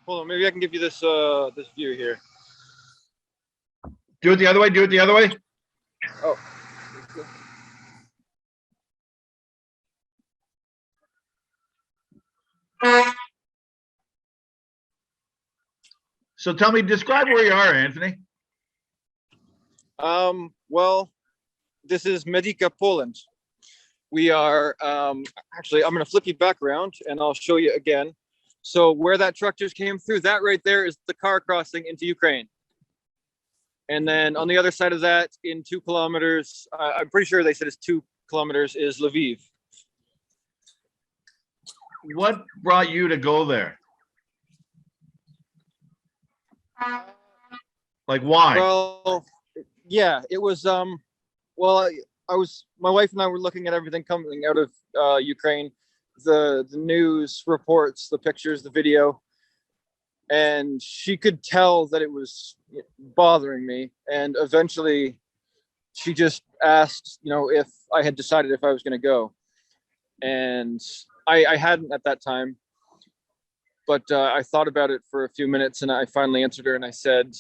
Hold on, maybe I can give you this this view here. Do it the other way. Do it the other way. Oh. So tell me, describe where you are, Anthony. Well, this is Medica, Poland. We are actually, I'm going to flip you back around and I'll show you again. So where that truck just came through, that right there is the car crossing into Ukraine. And then on the other side of that, in 2 kilometers, I'm pretty sure they said it's 2 kilometers, is Lviv. What brought you to go there? Like, why? Well, yeah, it was, well, my wife and I were looking at everything coming out of Ukraine, the news reports, the pictures, the video, and she could tell that it was bothering me. And eventually she just asked, if I had decided if I was going to go. And I hadn't at that time, but I thought about it for a few minutes and I finally answered her and I said,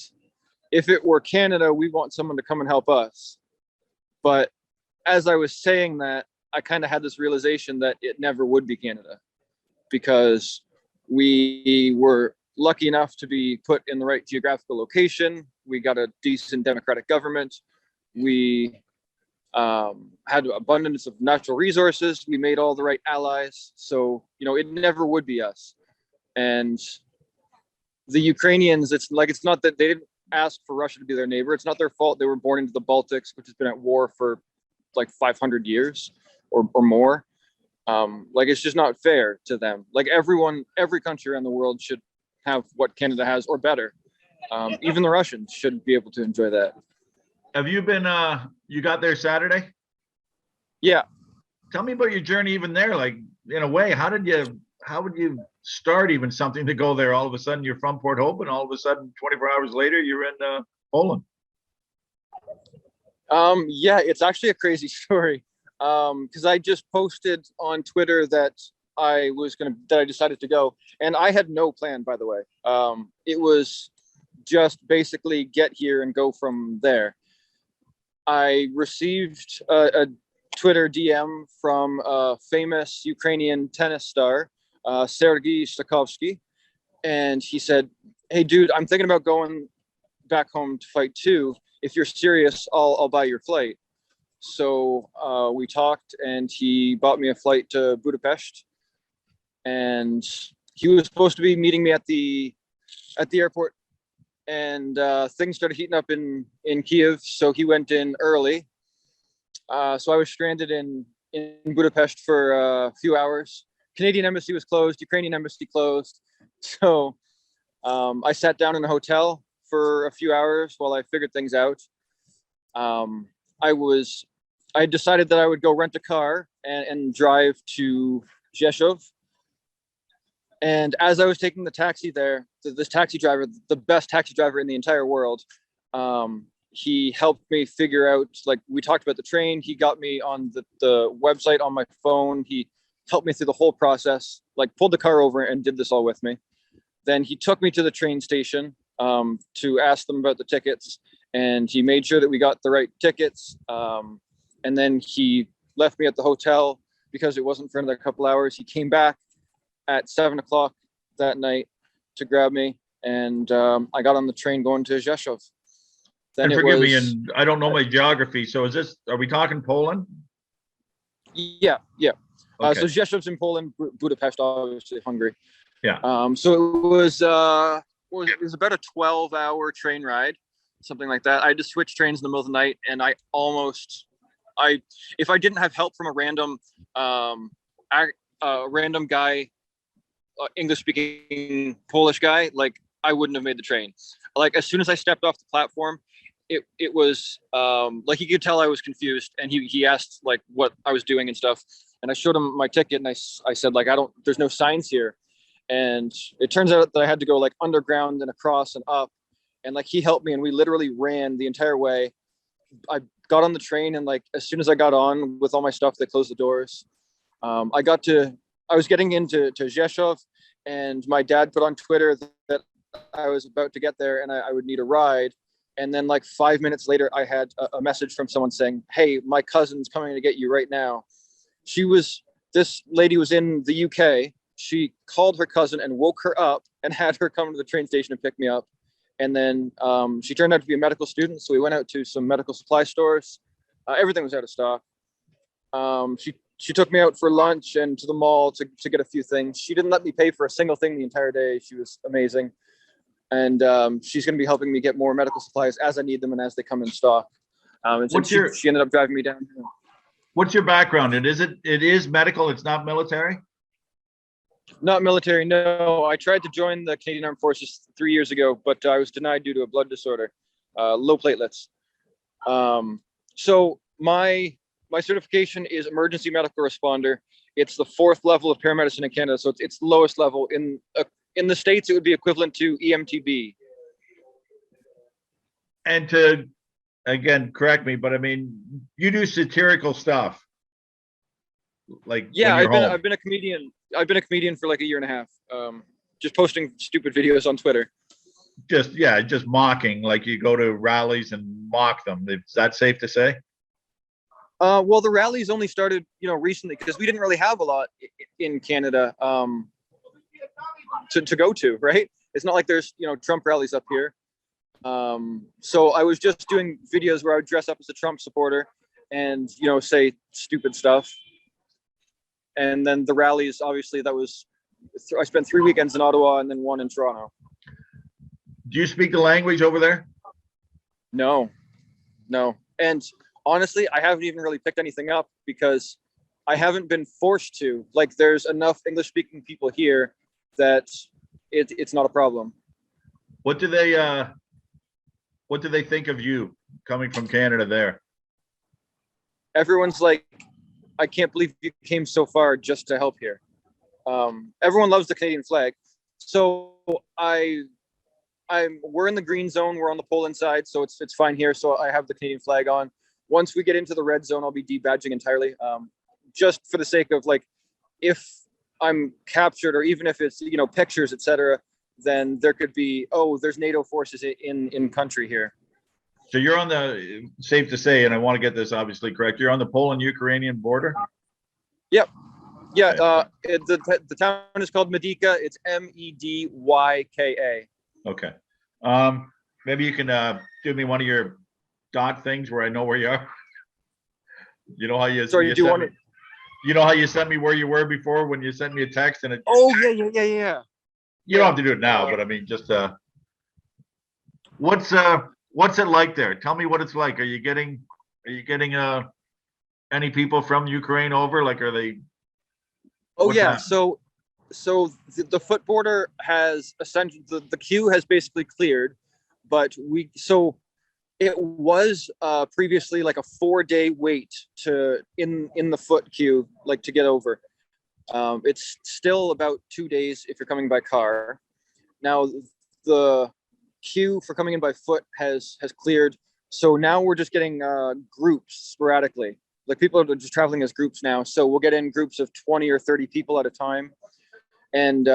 if it were Canada, we want someone to come and help us. But as I was saying that, I kind of had this realization that it never would be Canada, because we were lucky enough to be put in the right geographical location. We got a decent democratic government. We had abundance of natural resources. We made all the right allies. So, it never would be us. And the Ukrainians, it's not that they didn't ask for Russia to be their neighbor. It's not their fault. They were born into the Baltics, which has been at war for like 500 years or more. It's just not fair to them. Every country around the world should have what Canada has or better. Even the Russians should be able to enjoy that. Have you been, you got there Saturday? Yeah. Tell me about your journey even there. Like, in a way, how would you start even something to go there? All of a sudden you're from Port Hope and all of a sudden 24 hours later you're in Poland. Yeah, it's actually a crazy story. Because I just posted on Twitter that I decided to go, and I had no plan, by the way. It was just basically get here and go from there. I received a Twitter DM from a famous Ukrainian tennis star, Sergei Stakovsky, and he said, "Hey, dude, I'm thinking about going back home to fight too. If you're serious, I'll buy your flight." So we talked, and he bought me a flight to Budapest, and he was supposed to be meeting me at the airport. And things started heating up in Kiev, so he went in early. So I was stranded in Budapest for a few hours. Canadian embassy was closed, Ukrainian embassy closed. So I sat down in a hotel for a few hours while I figured things out. I decided that I would go rent a car and drive to Rzeszów. And as I was taking the taxi there, this taxi driver, the best taxi driver in the entire world, he helped me figure out, we talked about the train. He got me on the website on my phone. He helped me through the whole process, pulled the car over and did this all with me. Then he took me to the train station to ask them about the tickets. And he made sure that we got the right tickets. And then he left me at the hotel because it wasn't for another couple hours. He came back at 7:00 that night to grab me, and I got on the train going to Rzeszów. Then and forgive me, and I don't know my geography. So are we talking Poland? Yeah. Okay. So Rzeszów's in Poland, Budapest, obviously Hungary. Yeah. So it was about a 12-hour train ride, something like that. I had to switch trains in the middle of the night, and if I didn't have help from a random guy, English-speaking Polish guy, I wouldn't have made the train. As soon as I stepped off the platform, it was he could tell I was confused, and he asked what I was doing and stuff, and I showed him my ticket, and I said there's no signs here, and it turns out that I had to go underground and across and up, and he helped me, and we literally ran the entire way. I got on the train, and as soon as I got on with all my stuff, they closed the doors. I was getting into Rzeszów, and my dad put on Twitter that I was about to get there and I would need a ride. And then like 5 minutes later, I had a message from someone saying, "Hey, my cousin's coming to get you right now." This lady was in the UK. She called her cousin and woke her up and had her come to the train station and pick me up. And then she turned out to be a medical student. So we went out to some medical supply stores. Everything was out of stock. She took me out for lunch and to the mall to get a few things. She didn't let me pay for a single thing the entire day. She was amazing. And she's going to be helping me get more medical supplies as I need them and as they come in stock. And so she ended up driving me down. What's your background? It is medical. It's not military. Not military, no. I tried to join the Canadian Armed Forces 3 years ago, but I was denied due to a blood disorder, low platelets. So my certification is emergency medical responder. It's the 4th level of paramedicine in Canada, so it's the lowest level. In the States, it would be equivalent to EMTB. And to, again, correct me, but I mean, you do satirical stuff. Like, yeah, when you're home. I've been a comedian. I've been a comedian for like a year and a half. Just posting stupid videos on Twitter. Just mocking, like you go to rallies and mock them. Is that safe to say? Well, the rallies only started, recently because we didn't really have a lot in Canada to go to, right? It's not like there's, Trump rallies up here. So I was just doing videos where I would dress up as a Trump supporter and, say stupid stuff. And then the rallies, obviously, I spent 3 weekends in Ottawa and then 1 in Toronto. Do you speak the language over there? No. And honestly, I haven't even really picked anything up because I haven't been forced to. Like, there's enough English-speaking people here that it's not a problem. What do they think of you coming from Canada there? Everyone's like, I can't believe you came so far just to help here. Everyone loves the Canadian flag. So we're in the green zone. We're on the Poland side, so it's fine here. So I have the Canadian flag on. Once we get into the red zone, I'll be debadging entirely, just for the sake of, like, if I'm captured or even if it's, pictures, etc., then there could be, there's NATO forces in country here. So you're on the, safe to say, and I want to get this obviously correct, you're on the Poland-Ukrainian border? Yep. Yeah. The town is called Medyka. It's Medyka. Okay. Maybe you can give me one of your dot things where I know where you are. You know how you? Sorry, do you want it? You know how you sent me where you were before when you sent me a text and it? Oh yeah. You don't have to do it now, but I mean, just what's it like there? Tell me what it's like. Are you getting any people from Ukraine over? Like, are they? Oh yeah. So the foot border has essentially the queue has basically cleared, but it was previously like a 4-day wait in the foot queue, like, to get over. It's still about 2 days if you're coming by car. Now the queue for coming in by foot has cleared, so now we're just getting groups sporadically. Like, people are just traveling as groups now, so we'll get in groups of 20 or 30 people at a time. And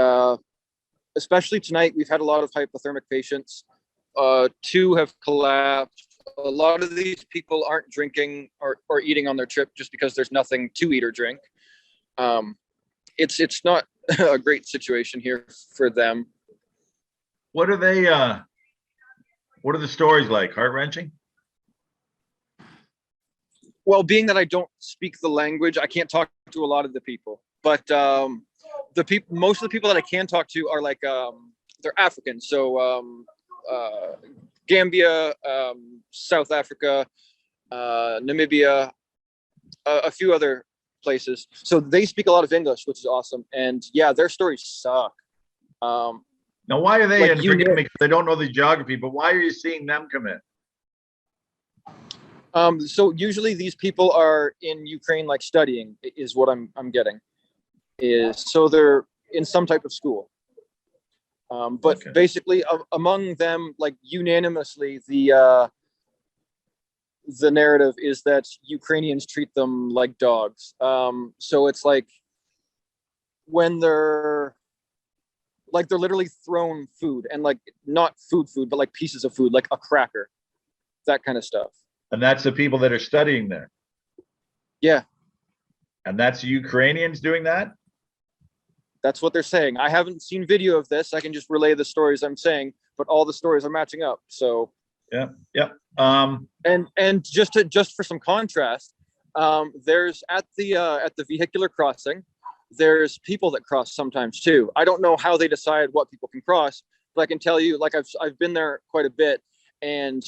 especially tonight, we've had a lot of hypothermic patients. 2 have collapsed. A lot of these people aren't drinking or eating on their trip just because there's nothing to eat or drink. It's not a great situation here for them. What are they? What are the stories like? Heart-wrenching? Well, being that I don't speak the language, I can't talk to a lot of the people. But most of the people that I can talk to are like they're African. So Gambia, South Africa, Namibia, a few other places. So they speak a lot of English, which is awesome. And yeah, their stories suck. Now, why are they? Like, and forgive me, 'cause they don't know the geography, but why are you seeing them come in? So usually these people are in Ukraine, like, studying, is what I'm getting. So they're in some type of school. But Okay. basically, among them, like, unanimously, the narrative is that Ukrainians treat them like dogs. So it's like when they're Like they're literally thrown food, and like not food, but like pieces of food, like a cracker, that kind of stuff. And that's the people that are studying there. Yeah, And that's Ukrainians doing that? that's what they're saying. I haven't seen video of this. I can just relay the stories I'm saying, but all the stories are matching up. So Yeah, yeah. and just for some contrast, there's at the vehicular crossing, there's people that cross sometimes too. I don't know how they decide what people can cross, but I can tell you, like I've been there quite a bit, and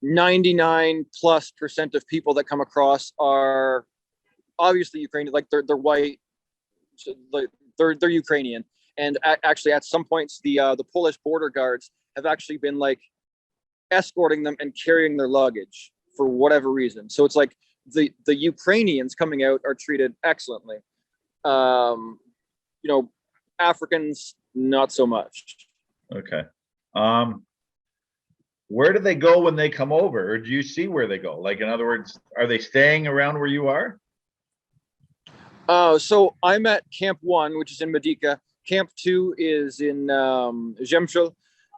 99+% of people that come across are obviously Ukrainian, like they're white, so they're Ukrainian, and actually at some points the Polish border guards have actually been like escorting them and carrying their luggage for whatever reason. So it's like the Ukrainians coming out are treated excellently. You know, Africans not so much. Okay. Where do they go when they come over, or do you see where they go? Like, in other words, are they staying around where you are? So I'm at Camp 1, which is in Medica. Camp 2 is in Zemshul,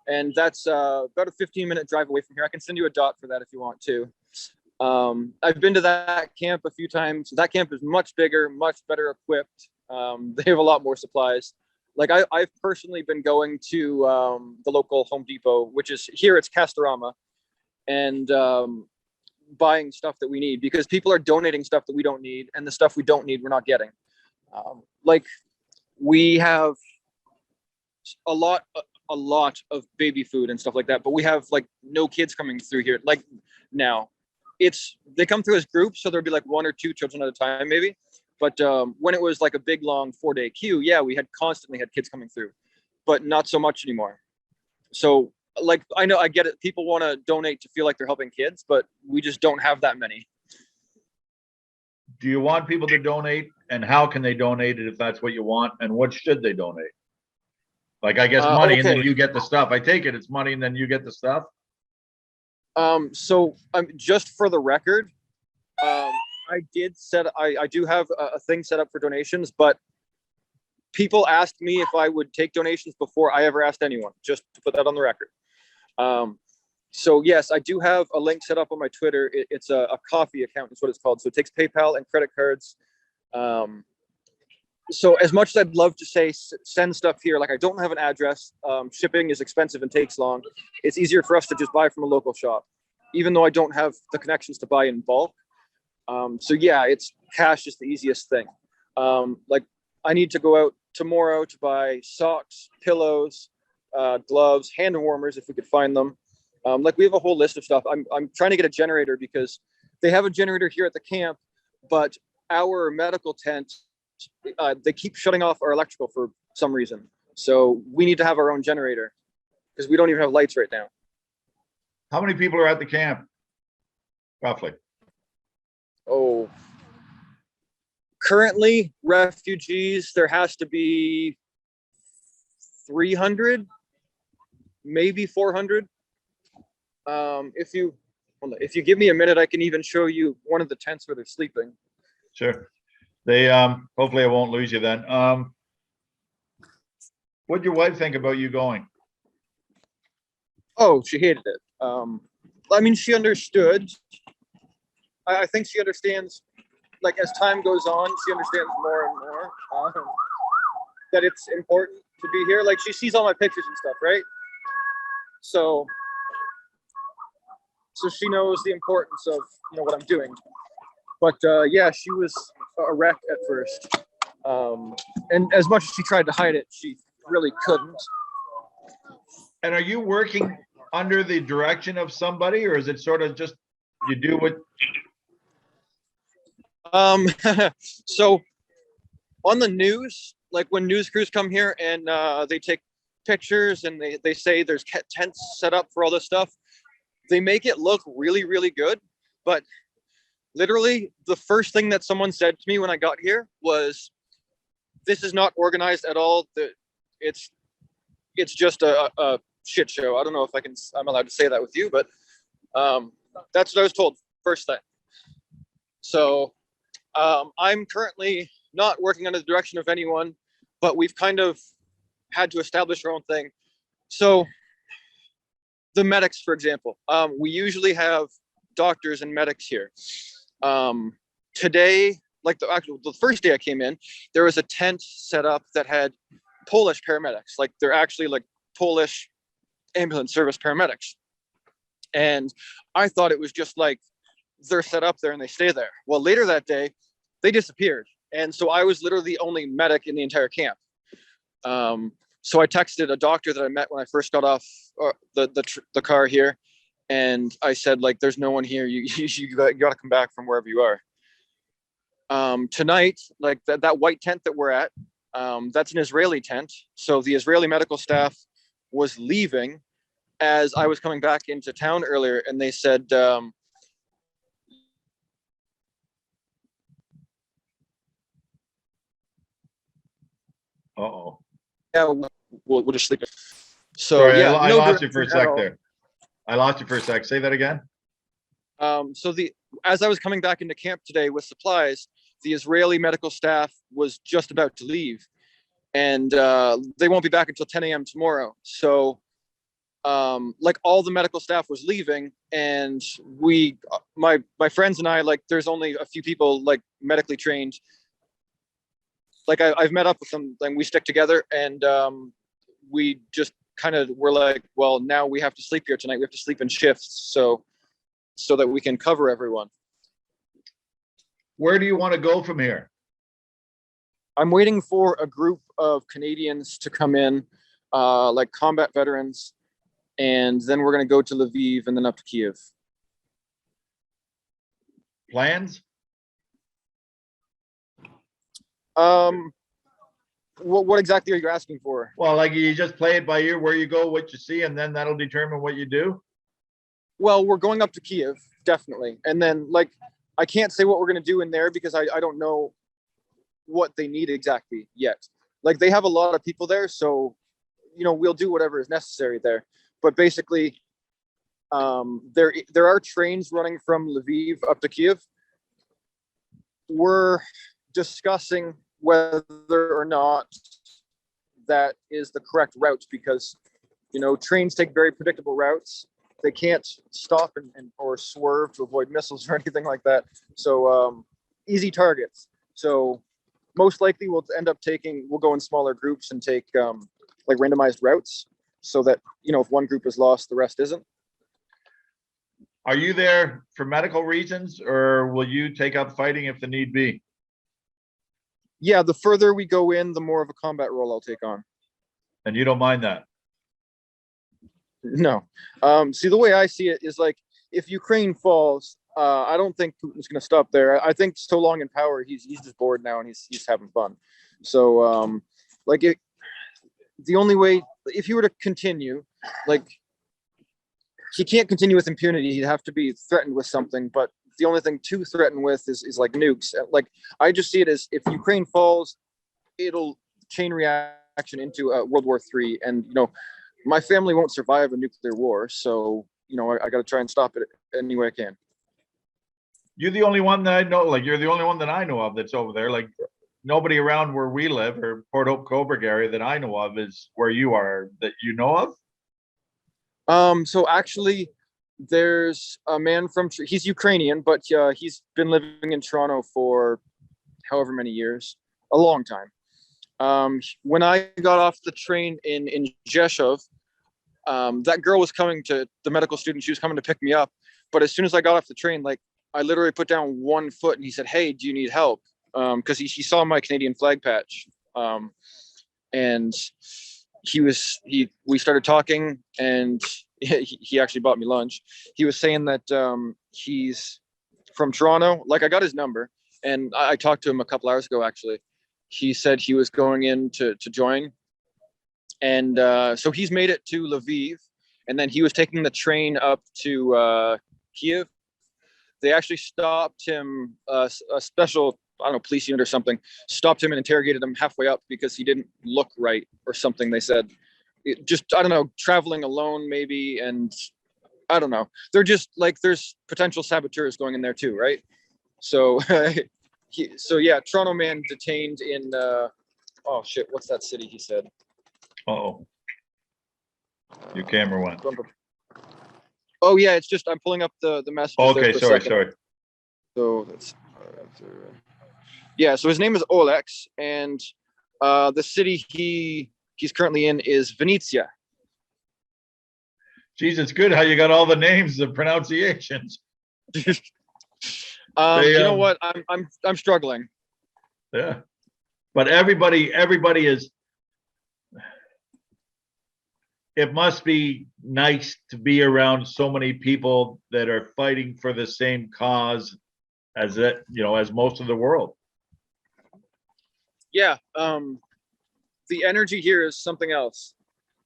and that's about a 15-minute drive away from here. I can send you a dot for that if you want to. I've been to that camp a few times. That camp is much bigger, much better equipped. They have a lot more supplies. Like I've personally been going to the local Home Depot, which is here, it's Castorama, and buying stuff that we need, because people are donating stuff that we don't need, and the stuff we don't need we're not getting. Like we have a lot of baby food and stuff like that, but we have like no kids coming through here. Like now, they come through as groups, so there'll be like 1 or 2 children at a time maybe. But when it was like a big long 4-day queue, yeah, we had constantly had kids coming through, but not so much anymore. So like I know, I get it. People want to donate to feel like they're helping kids, but we just don't have that many. Do you want people to donate, and how can they donate it if that's what you want? And what should they donate? Like, I guess money, and then Okay. you get the stuff. I take it it's money, and then you get the stuff. So just for the record, I do have a thing set up for donations, but people asked me if I would take donations before I ever asked anyone, just to put that on the record. So yes, I do have a link set up on my Twitter. It's a coffee account is what it's called. So it takes PayPal and credit cards. So as much as I'd love to say send stuff here, like I don't have an address. Shipping is expensive and takes long. It's easier for us to just buy from a local shop, even though I don't have the connections to buy in bulk. So yeah, it's cash is the easiest thing. Like I need to go out tomorrow to buy socks, pillows, gloves, hand warmers if we could find them. Like we have a whole list of stuff. I'm trying to get a generator because they have a generator here at the camp, but our medical tent, they keep shutting off our electrical for some reason. So we need to have our own generator because we don't even have lights right now. How many people are at the camp, roughly? Oh, currently refugees, there has to be 300, maybe 400. If you give me a minute, I can even show you one of the tents where they're sleeping. Sure. They hopefully I won't lose you then. What'd your wife think about you going? Oh, she hated it. I mean, she understood. I think she understands, like as time goes on, she understands more and more that it's important to be here. Like she sees all my pictures and stuff, right? So she knows the importance of what I'm doing. But yeah, she was a wreck at first, and as much as she tried to hide it, she really couldn't. And are you working under the direction of somebody, or is it sort of just you do what? So on the news, like when news crews come here and they take pictures and they say there's tents set up for all this stuff, they make it look really, really good. But literally the first thing that someone said to me when I got here was, this is not organized at all. It's just a shit show. I don't know if I'm allowed to say that with you, but that's what I was told first thing. So I'm currently not working under the direction of anyone, but we've kind of had to establish our own thing. So the medics, for example, we usually have doctors and medics here. Today, like the first day I came in, there was a tent set up that had Polish paramedics. Like they're actually like Polish ambulance service paramedics. And I thought it was just like they're set up there and they stay there. Well, later that day, they disappeared. And so I was literally the only medic in the entire camp. So I texted a doctor that I met when I first got off the car here. And I said, like, there's no one here. You got to come back from wherever you are. Tonight, like that white tent that we're at, that's an Israeli tent. So the Israeli medical staff was leaving as I was coming back into town earlier, and they said, Uh-oh. yeah, we'll just sleep. So Sorry, yeah, I no lost you for a direction at sec all. there. I lost you for a sec. Say that again. So as I was coming back into camp today with supplies, the Israeli medical staff was just about to leave, and they won't be back until 10 a.m. tomorrow. So like all the medical staff was leaving, and my friends and I, like there's only a few people like medically trained. Like I've met up with them, and we stick together, and we just kind of were like, well, now we have to sleep here tonight. We have to sleep in shifts, so that we can cover everyone. Where do you want to go from here? I'm waiting for a group of Canadians to come in, like combat veterans, and then we're going to go to Lviv and then up to Kiev. Plans? What exactly are you asking for? Well, like you just play it by ear, where you go, what you see, and then that'll determine what you do. Well, we're going up to Kiev, definitely. And then, like, I can't say what we're going to do in there because I don't know what they need exactly yet. Like, they have a lot of people there, so, you know, we'll do whatever is necessary there. But basically, there are trains running from Lviv up to Kiev. We're discussing whether or not that is the correct route, because, you know, trains take very predictable routes. They can't stop or swerve to avoid missiles or anything like that. So easy targets. So most likely we'll go in smaller groups and take like randomized routes, so that, you know, if one group is lost, the rest isn't. Are you there for medical reasons, or will you take up fighting if the need be? Yeah, the further we go in, the more of a combat role I'll take on. And you don't mind that? No. See, the way I see it is, like, if Ukraine falls, I don't think Putin's going to stop there. I think so long in power, he's just bored now, and he's having fun. So, like, the only way, if he were to continue, like, he can't continue with impunity. He'd have to be threatened with something. But the only thing to threaten with is like nukes. Like, I just see it as, if Ukraine falls, it'll chain reaction into World War III, and, you know, my family won't survive a nuclear war. So, you know, I got to try and stop it any way I can. You're the only one that I know, like, you're the only one that I know of that's over there. Like, nobody around where we live, or Port Hope, Coburg area, that I know of is where you are, that you know of? So actually, there's a man he's Ukrainian, but he's been living in Toronto for however many years, a long time. When I got off the train in Rzeszów, that girl was coming to the medical student. She was coming to pick me up. But as soon as I got off the train, like, I literally put down one foot, and he said, "Hey, do you need help?" Because he saw my Canadian flag patch. And we started talking, and he actually bought me lunch. He was saying that he's from Toronto. Like, I got his number, and I talked to him a couple hours ago, actually. He said he was going in to join. And so he's made it to Lviv, and then he was taking the train up to Kiev. They actually stopped him, a special, I don't know, police unit or something, stopped him and interrogated him halfway up because he didn't look right or something. They said, I don't know, traveling alone maybe, and I don't know. They're just like, there's potential saboteurs going in there too, right? So, so yeah, Toronto man detained in, oh shit, what's that city he said? Uh-oh. Your camera went. Oh yeah, it's just I'm pulling up the messages. Okay, there for a sorry, second. sorry. So that's yeah. So his name is Olex, and the city he's currently in is Venezia. Geez, it's good how you got all the names, the pronunciations. You know what? I'm struggling. Yeah, but everybody is. It must be nice to be around so many people that are fighting for the same cause as that, as most of the world. Yeah. The energy here is something else.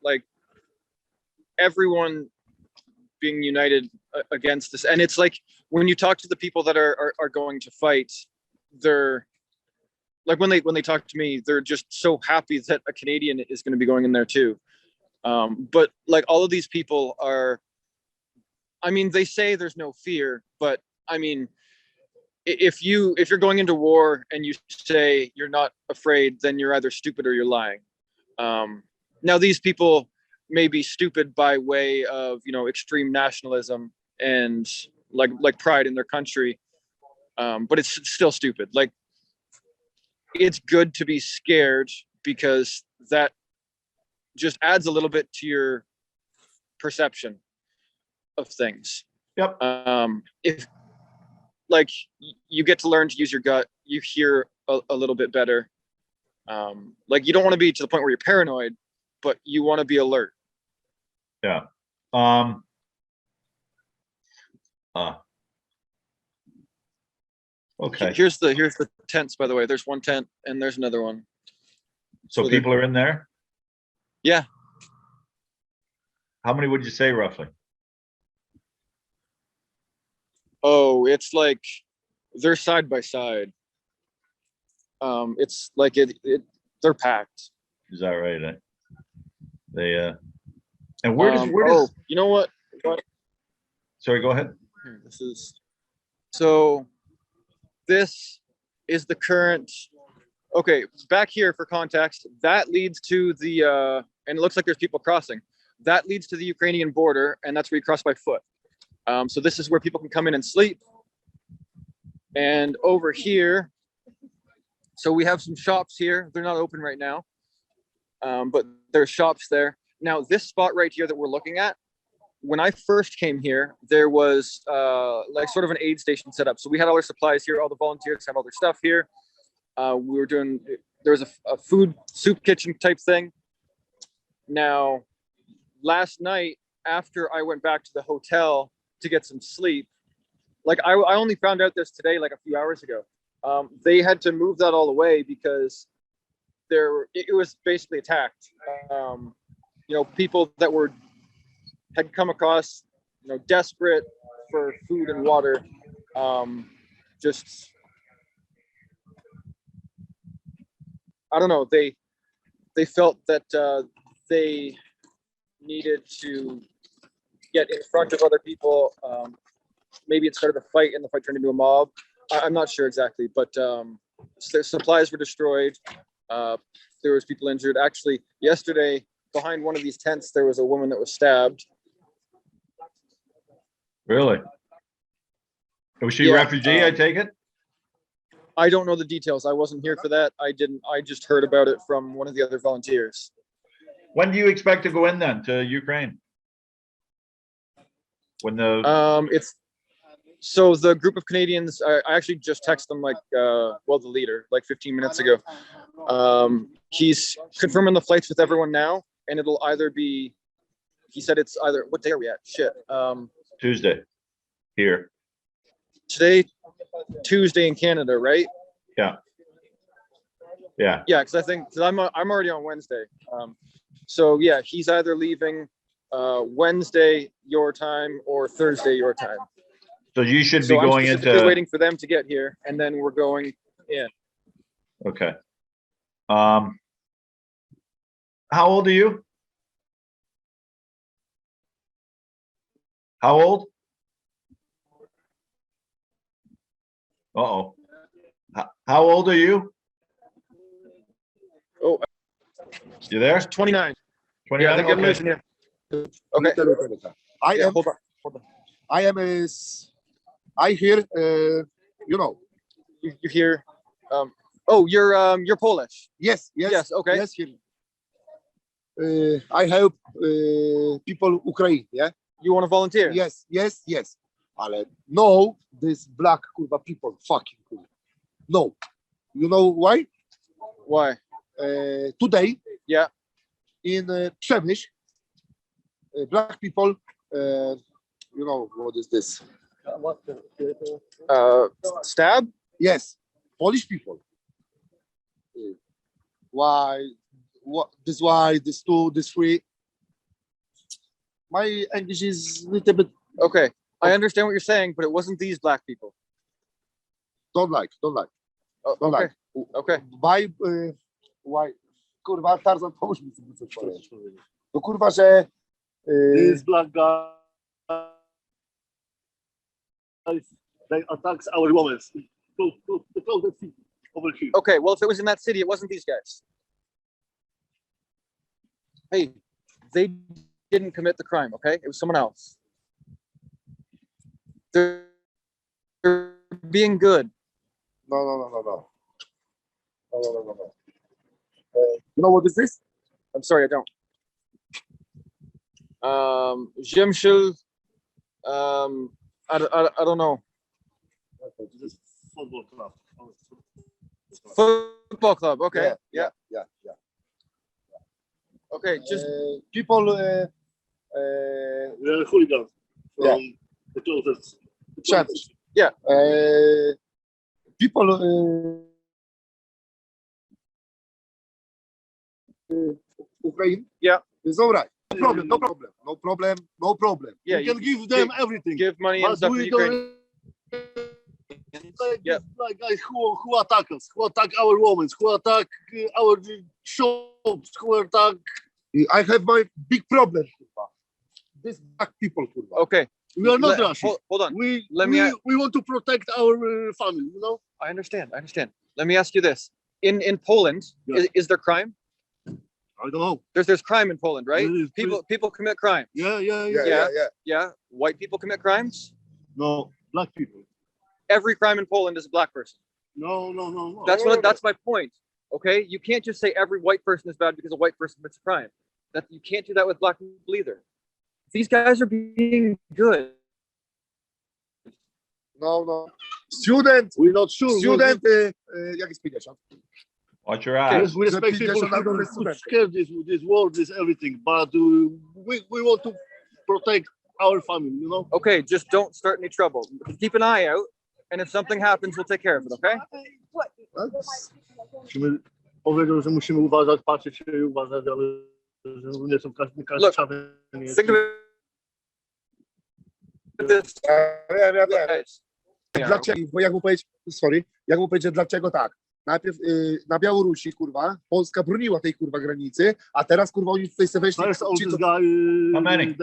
Like everyone being united against this, and it's like when you talk to the people that are going to fight, they're like when they talk to me, they're just so happy that a Canadian is going to be going in there too. But like all of these people are, I mean, they say there's no fear, but I mean, if you're going into war and you say you're not afraid, then you're either stupid or you're lying. Now these people may be stupid by way of extreme nationalism and like pride in their country, but it's still stupid. Like it's good to be scared because that just adds a little bit to your perception of things. Yep. If like you get to learn to use your gut, you hear a little bit better. Like you don't want to be to the point where you're paranoid, but you want to be alert. Yeah. Okay. Here's the tents, by the way. There's one tent and there's another one. So people are in there? Yeah. How many would you say roughly? Oh, it's like they're side by side. It's like they're packed. Is that right? They and where does oh, you know what? Sorry, go ahead. Here, this is the current. Okay, back here for context, that leads to the and it looks like there's people crossing. That leads to the Ukrainian border, and that's where you cross by foot. So this is where people can come in and sleep. And over here, so we have some shops here. They're not open right now, but there's shops there. Now, this spot right here that we're looking at, when I first came here, there was like sort of an aid station set up. So we had all our supplies here. All the volunteers have all their stuff here. We were doing, there was a food soup kitchen type thing. Now, last night, after I went back to the hotel to get some sleep, like I only found out this today, like a few hours ago. They had to move that all away because it was basically attacked. People that had come across, desperate for food and water, just, I don't know, they felt that they needed to get in front of other people. Maybe it started a fight and the fight turned into a mob. I'm not sure exactly, but their supplies were destroyed. There was people injured. Actually, yesterday, behind one of these tents, there was a woman that was stabbed. Really? Was she a refugee, I take it? I don't know the details. I wasn't here for that. I just heard about it from one of the other volunteers. When do you expect to go in then to Ukraine? When it's so the group of Canadians, I actually just texted them the leader, like 15 minutes ago. He's confirming the flights with everyone now, and it'll either be, he said it's either, what day are we at? Shit. Tuesday here. Today, Tuesday in Canada, right? Yeah. Yeah. Yeah, because I'm already on Wednesday. So yeah, he's either leaving Wednesday your time or Thursday your time. So you should be going into waiting for them to get here, and then we're going in. Okay. How old are you? How old? Uh-oh. How old are you? Oh, You there? 29. Yeah, they 29? can Okay. listen you. Okay. I Yeah, am, hold on. Hold on. I am, I hear, You hear? Oh, you're Polish. yes, yes, Yes, okay. yes, hear. I help people Ukraine, yeah? You want to volunteer? Yes, yes, yes. Ale no, this black kurwa people, fucking kurwa. No. You know why? Why? Today, Yeah. in Przemyśl, black people, you know, what is this? Stab? Yes, Polish people. Why? What? This why? This two? This three? My English is little bit Okay. I understand what you're saying, but it wasn't these black people. don't like, don't like, Oh, don't okay. like. Okay. Why? Kurwa, Tarzan, pomóż mi sobie coś powiedzieć. No kurwa, że These black guys, they attacks our women. To the closest city over here. Okay. Well, if it was in that city, it wasn't these guys. Hey, they didn't commit the crime. Okay, it was someone else. They're being good. no. You know what is this? I'm sorry, I don't. Jimshul. I don't know. This is football club. Football club. Okay. Yeah. Okay. Just People. We are hooligans from Yeah. the closest. Przemyśl. Yeah. People. Ukraine. Yeah. It's all right. No problem. yeah. We can give them everything. give money and But stuff to we Ukraine. like Yeah. these black guys who attack us, who attack our women, who attack our shops, who attack. I have my big problem. Kurwa. This black people. Kurwa. Okay. We are not Let- Russian. Hold on. We Let me- we want to protect our family. You know. I understand. Let me ask you this: in Poland, Yeah. is there crime? I don't know. There's crime in Poland, right? There is, People commit crime. Yeah. Yeah. Yeah. White people commit crimes. No, black people. Every crime in Poland is a black person. No. That's my point. Okay, you can't just say every white person is bad because a white person commits a crime. That you can't do that with black people either. These guys are being good. No. Student. We're not sure. Student. Jak jest 50? Watch your Okay. eyes. We respect people who scared this world, this everything, but we want to protect our family, you know. Okay, just don't start any trouble. Keep an eye out, and if something happens, we'll take care of it. Okay? Powiedział, że musimy uważać, patrzeć się i uważać, ale że nie są każdy Look, czarny. Think of this. Wiem. Yeah. Dlaczego? Bo jak mu powiedzieć, jak mu powiedzieć, dlaczego tak? Najpierw na Białorusi, kurwa, Polska broniła tej kurwa granicy, a teraz kurwa oni tutaj sobie weszli. First, all ci, this co- guy, How many?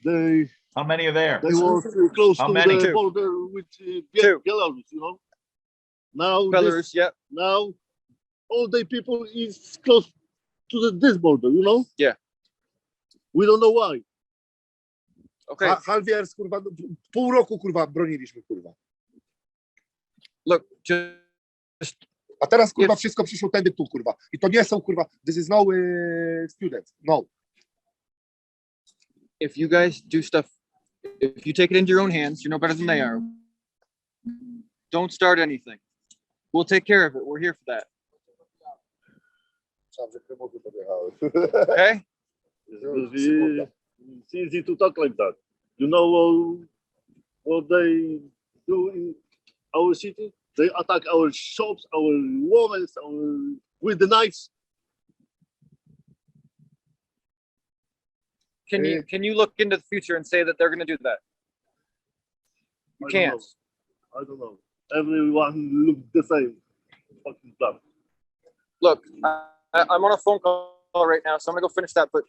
they How many are there? were close How to many? the Two. border with Two. Belarus, you know. Now, Belarus, yeah. now, all the people is close to this border, you know. Yeah. We don't know why. Okay. Half years, kurwa, pół roku kurwa broniliśmy, kurwa. Look, just A teraz kurwa Jest. wszystko przyszło tędy tu, kurwa. I to nie są kurwa, this is no students. No. if you guys do stuff, if you take it into your own hands, you know better than they are. Don't start anything. We'll take care of it. We're here for that. Okay? It's easy to talk like that. You know what they do in our city? They attack our shops, our women, with the knives. Can you look into the future and say that they're going to do that? You I don't can't. know. I don't know. Everyone looks the same. Fucking black. Look, I'm on a phone call right now, so I'm gonna go finish that. But